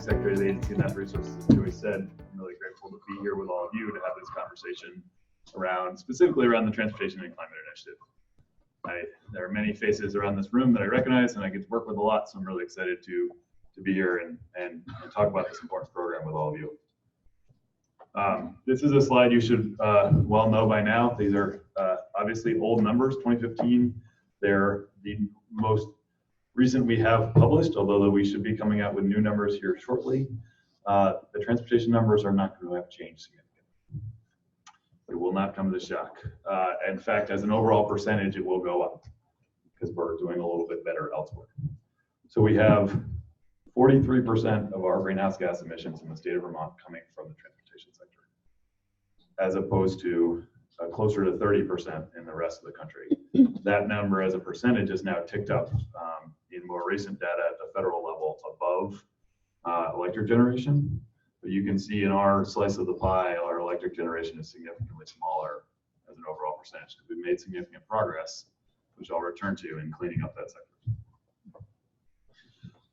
Secretary of the agency and Natural Resources, as Joey said, I'm really grateful to be here with all of you to have this conversation specifically around the Transportation and Climate Initiative. There are many faces around this room that I recognize, and I get to work with a lot, so I'm really excited to be here and talk about this important program with all of you. This is a slide you should well know by now. These are obviously old numbers, 2015. They're the most recent we have published, although we should be coming out with new numbers here shortly. The transportation numbers are not going to have changed significantly. It will not come as a shock. In fact, as an overall percentage, it will go up because we're doing a little bit better elsewhere. So we have 43% of our greenhouse gas emissions in the state of Vermont coming from the transportation sector, as opposed to closer to 30% in the rest of the country. That number as a percentage is now ticked up in more recent data at the federal level above electric generation. But you can see in our slice of the pie, our electric generation is significantly smaller as an overall percentage. We've made significant progress, which I'll return to in cleaning up that sector.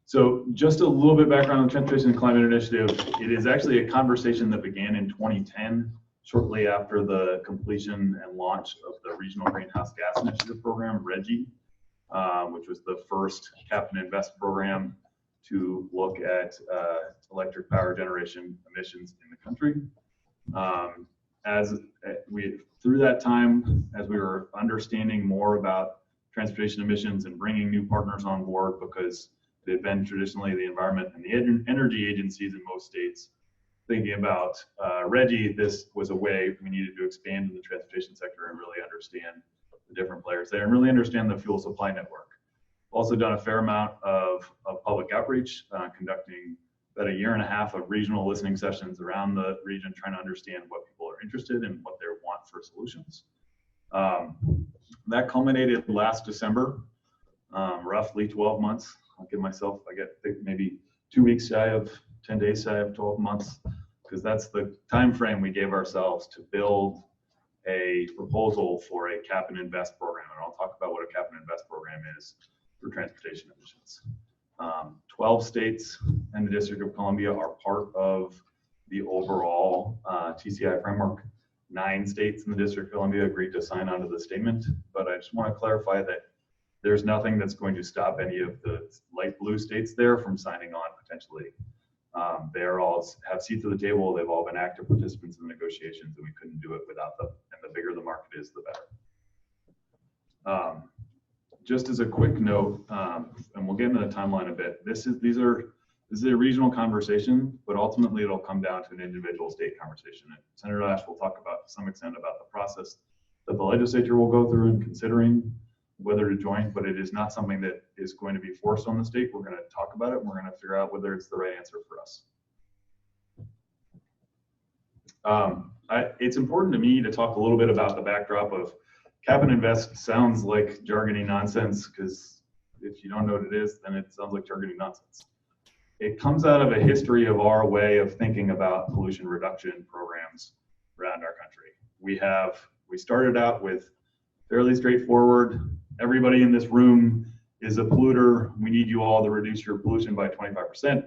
So just a little bit background on the Transportation and Climate Initiative. It is actually a conversation that began in 2010, shortly after the completion and launch of the Regional Greenhouse Gas Initiative Program, RGGI, which was the first cap and invest program to look at electric power generation emissions in the country. Through that time, as we were understanding more about transportation emissions and bringing new partners on board, because they've been traditionally the environment and the energy agencies in most states, thinking about RGGI, this was a way we needed to expand in the transportation sector and really understand the different players there and really understand the fuel supply network. Also done a fair amount of public outreach, conducting about 1.5 years of regional listening sessions around the region, trying to understand what people are interested in, what they want for solutions. That culminated last December, roughly 12 months. I'll give myself, I think maybe 2 weeks shy of 10 days shy of 12 months, because that's the time frame we gave ourselves to build a proposal for a cap and invest program. And I'll talk about what a cap and invest program is for transportation emissions. 12 states and the District of Columbia are part of the overall TCI framework. 9 states in the District of Columbia agreed to sign onto the statement, but I just want to clarify that there's nothing that's going to stop any of the light blue states there from signing on potentially. They all have seats at the table. They've all been active participants in the negotiations, and we couldn't do it without them. And the bigger the market is, the better. Just as a quick note, and we'll get into the timeline a bit. This is a regional conversation, but ultimately it'll come down to an individual state conversation. And Senator Ash will talk about, to some extent, about the process that the legislature will go through in considering whether to join, but it is not something that is going to be forced on the state. We're going to talk about it, and we're going to figure out whether it's the right answer for us. It's important to me to talk a little bit about the backdrop of cap and invest. Sounds like jargony nonsense, because if you don't know what it is, then it sounds like jargony nonsense. It comes out of a history of our way of thinking about pollution reduction programs around our country. We started out with fairly straightforward. Everybody in this room is a polluter. We need you all to reduce your pollution by 25%.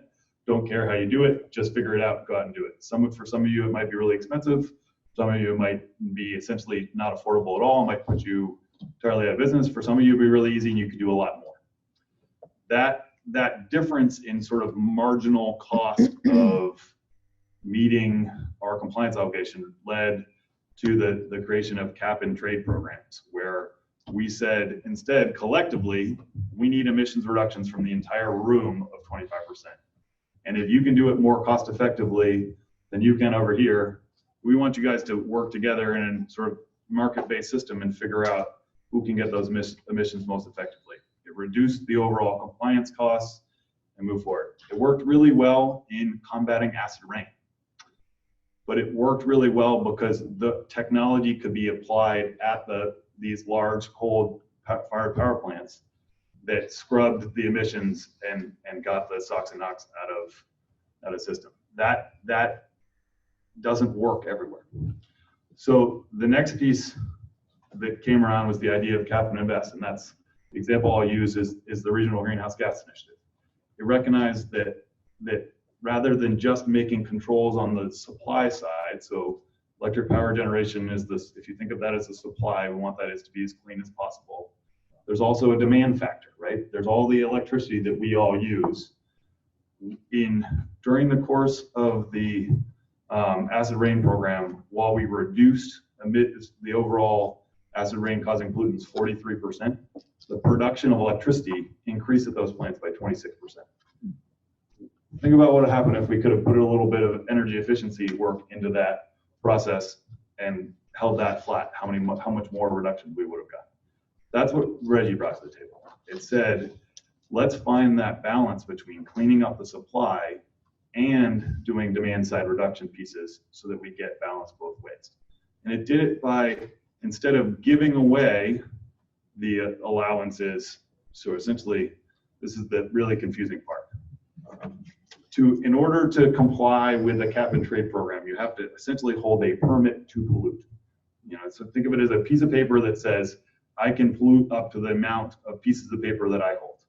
Don't care how you do it, just figure it out, go out and do it. For some of you, it might be really expensive. Some of you, it might be essentially not affordable at all. It might put you entirely out of business. For some of you, it'd be really easy and you could do a lot more. That difference in sort of marginal cost of meeting our compliance obligation led to the creation of cap and trade programs, where we said instead collectively we need emissions reductions from the entire room of 25%. And if you can do it more cost effectively than you can over here, we want you guys to work together in a sort of market-based system and figure out who can get those emissions most effectively. It reduced the overall compliance costs and move forward. It worked really well in combating acid rain, but it worked really well because the technology could be applied at these large coal-fired power plants that scrubbed the emissions and got the SOx and NOx out of system. That doesn't work everywhere. So the next piece that came around was the idea of cap and invest, and that's the example I'll use is the Regional Greenhouse Gas Initiative. It recognized that rather than just making controls on the supply side, so electric power generation is this, if you think of that as a supply, we want that as to be as clean as possible. There's also a demand factor, right? There's all the electricity that we all use. During the course of the acid rain program, while we reduced the overall acid rain causing pollutants 43%, the production of electricity increased at those plants by 26%. Think about what would happen if we could have put a little bit of energy efficiency work into that process and held that flat, how much more reduction we would have gotten. That's what Reggie brought to the table. It said, let's find that balance between cleaning up the supply and doing demand side reduction pieces so that we get balance both ways. And it did it by, instead of giving away the allowances, so essentially, this is the really confusing part. In order to comply with the cap and trade program, you have to essentially hold a permit to pollute. So think of it as a piece of paper that says, I can pollute up to the amount of pieces of paper that I hold.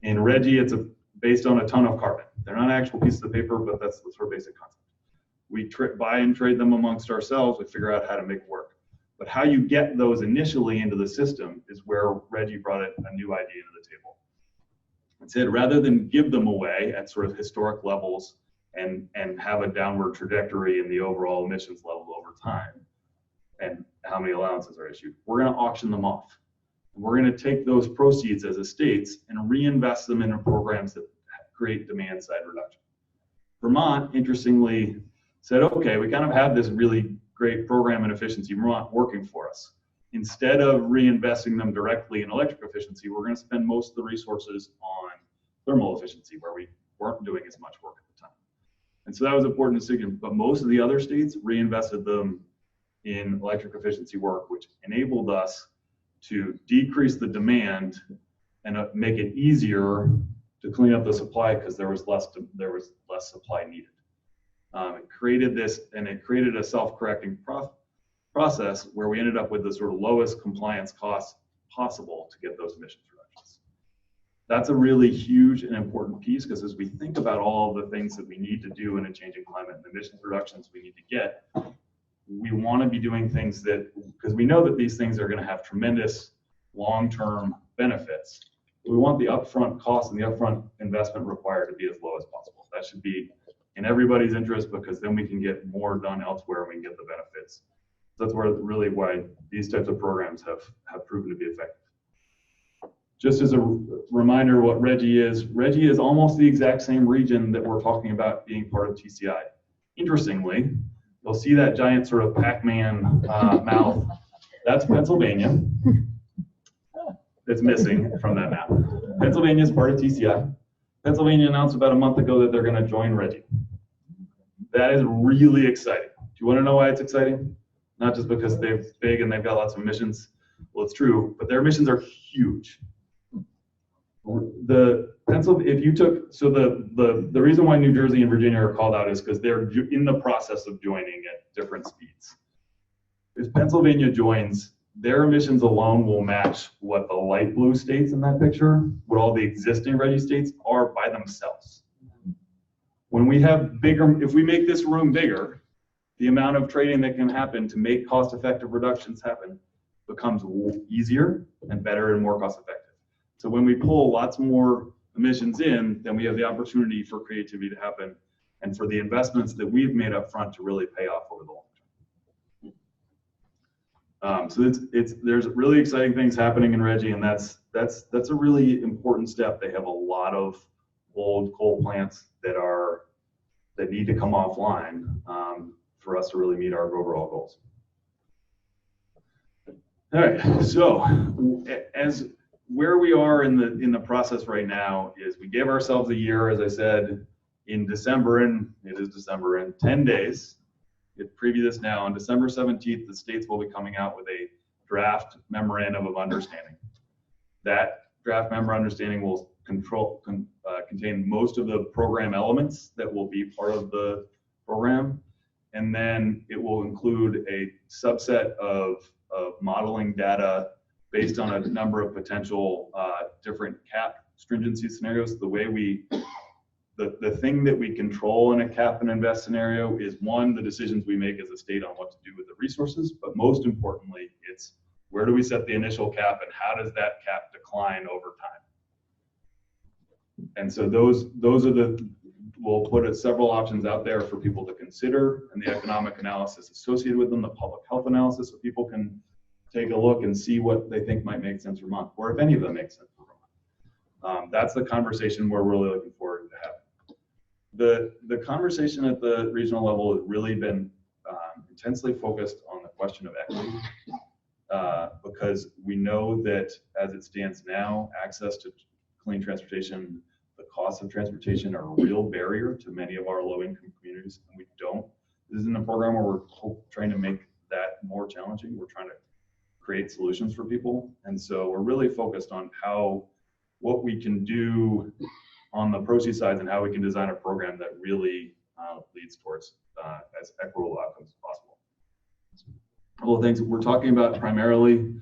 In Reggie, it's based on a ton of carbon. They're not actual pieces of paper, but that's the sort of basic concept. We buy and trade them amongst ourselves. We figure out how to make it work. But how you get those initially into the system is where Reggie brought a new idea to the table. It said, rather than give them away at sort of historic levels and have a downward trajectory in the overall emissions level over time and how many allowances are issued, we're going to auction them off. We're going to take those proceeds as a states and reinvest them in programs that create demand side reduction. Vermont, interestingly, said, okay, we kind of have this really great program in efficiency Vermont working for us. Instead of reinvesting them directly in electric efficiency, we're going to spend most of the resources on thermal efficiency, where we weren't doing as much work at the time. And so that was an important decision. But most of the other states reinvested them in electric efficiency work, which enabled us to decrease the demand and make it easier to clean up the supply because there was less supply needed. It created this, and it created a self-correcting process where we ended up with the sort of lowest compliance costs possible to get those emissions reductions. That's a really huge and important piece, because as we think about all of the things that we need to do in a changing climate and the emissions reductions we need to get, we want to be doing things that, because we know that these things are going to have tremendous long-term benefits. We want the upfront cost and the upfront investment required to be as low as possible. That should be in everybody's interest, because then we can get more done elsewhere and we can get the benefits. That's why these types of programs have proven to be effective. Just as a reminder what Reggie is almost the exact same region that we're talking about being part of TCI. Interestingly, you'll see that giant sort of Pac-Man mouth. That's Pennsylvania. It's missing from that map. Pennsylvania is part of TCI. Pennsylvania announced about a month ago that they're going to join Reggie. That is really exciting. Do you want to know why it's exciting? Not just because they're big and they've got lots of emissions. Well, it's true, but their emissions are huge. The reason why New Jersey and Virginia are called out is because they're in the process of joining at different speeds. If Pennsylvania joins, their emissions alone will match what the light blue states in that picture, what all the existing Reggie states are by themselves. When we have bigger, if we make this room bigger, the amount of trading that can happen to make cost-effective reductions happen becomes easier and better and more cost-effective. So when we pull lots more emissions in, then we have the opportunity for creativity to happen and for the investments that we've made up front to really pay off over the long term. So there's really exciting things happening in Reggie, and that's a really important step. They have a lot of old coal plants that need to come offline for us to really meet our overall goals. All right, so where we are in the process right now is we gave ourselves a year, as I said, in December, and it is December, in 10 days. Preview this now. On December 17th, the states will be coming out with a draft memorandum of understanding. That draft memorandum of understanding will contain most of the program elements that will be part of the program, and then it will include a subset of modeling data based on a number of potential different cap stringency scenarios. The the thing that we control in a cap and invest scenario is, one, the decisions we make as a state on what to do with the resources, but most importantly, it's where do we set the initial cap and how does that cap decline over time? And so those are we'll put several options out there for people to consider, and the economic analysis associated with them, the public health analysis, so people can take a look and see what they think might make sense for Vermont, or if any of them make sense for Vermont. That's the conversation we're really looking forward to having. The conversation at the regional level has really been intensely focused on the question of equity, because we know that as it stands now, access to clean transportation, the cost of transportation are a real barrier to many of our low-income communities, and this isn't a program where we're trying to make that more challenging. We're trying to create solutions for people, and so we're really focused on what we can do on the proceeds side and how we can design a program that really leads towards as equitable outcomes as possible. A couple of things we're talking about primarily,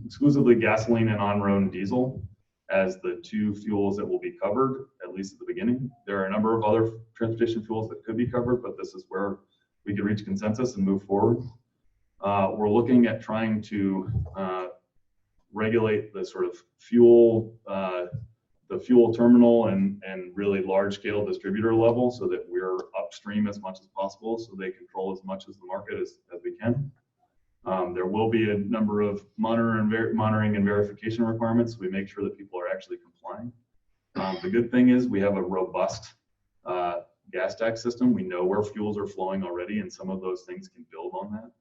exclusively gasoline and on-road diesel as the two fuels that will be covered, at least at the beginning. There are a number of other transportation fuels that could be covered, but this is where we could reach consensus and move forward. We're looking at trying to regulate the sort of fuel, the fuel terminal and really large scale distributor level, so that we're upstream as much as possible, so they control as much as the market as we can. There will be a number of monitoring and verification requirements, so we make sure that people are actually complying. The good thing is we have a robust gas tax system. We know where fuels are flowing already, and some of those things can build on that.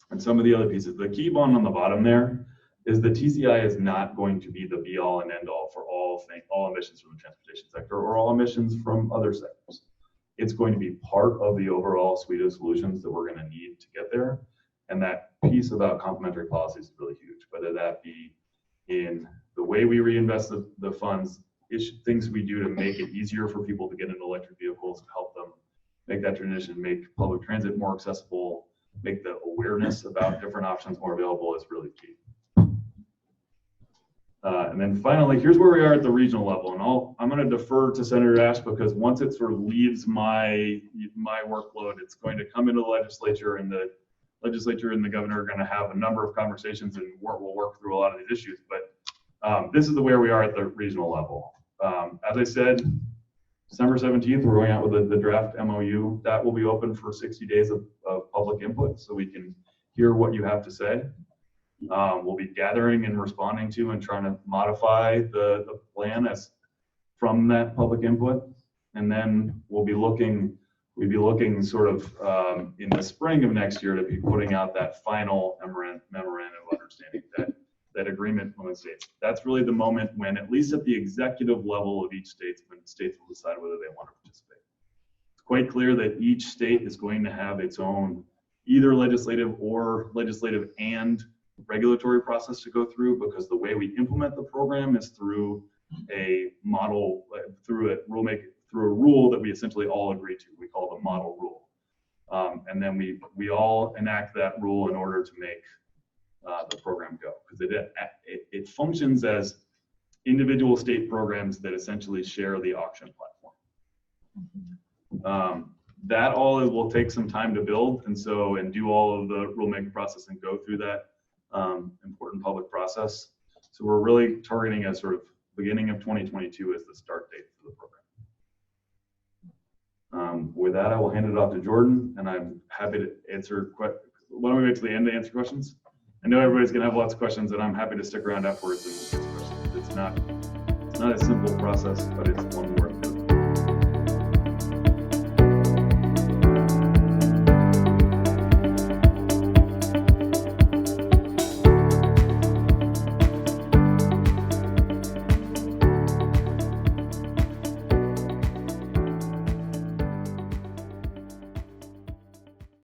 And some of the other pieces. The key one on the bottom there is the TCI is not going to be the be all and end all for all emissions from the transportation sector or all emissions from other sectors. It's going to be part of the overall suite of solutions that we're going to need to get there. And that piece about complementary policies is really huge, whether that be in the way we reinvest the funds, things we do to make it easier for people to get into electric vehicles, to help them make that transition, make public transit more accessible, make the awareness about different options more available is really key. And then finally, here's where we are at the regional level. And I'm going to defer to Senator Ash, because once it sort of leaves my workload, it's going to come into the legislature, and the legislature and the governor are going to have a number of conversations, and we'll work through a lot of these issues. But this is where we are at the regional level. As I said, December 17th, we're going out with the draft MOU. That will be open for 60 days of public input, so we can hear what you have to say. We'll be gathering and responding to and trying to modify the plan as from that public input, and then we'll be looking sort of in the spring of next year to be putting out that final memorandum of understanding, that agreement from the states. That's really the moment when, at least at the executive level of each state, when states will decide whether they want to participate. It's quite clear that each state is going to have its own either legislative and regulatory process to go through, because the way we implement the program is through a model, through a rule that we essentially all agree to. We call it a model rule, and then we all enact that rule in order to make the program go, because it functions as individual state programs that essentially share the auction platform. That all will take some time to build, and do all of the rulemaking process and go through that important public process. So we're really targeting a sort of beginning of 2022 as the start date for the program. With that, I will hand it off to Jordan, and I'm happy to answer questions. Why don't we wait till the end to answer questions? I know everybody's going to have lots of questions, and I'm happy to stick around afterwards and answer questions. It's not a simple process, but it's one where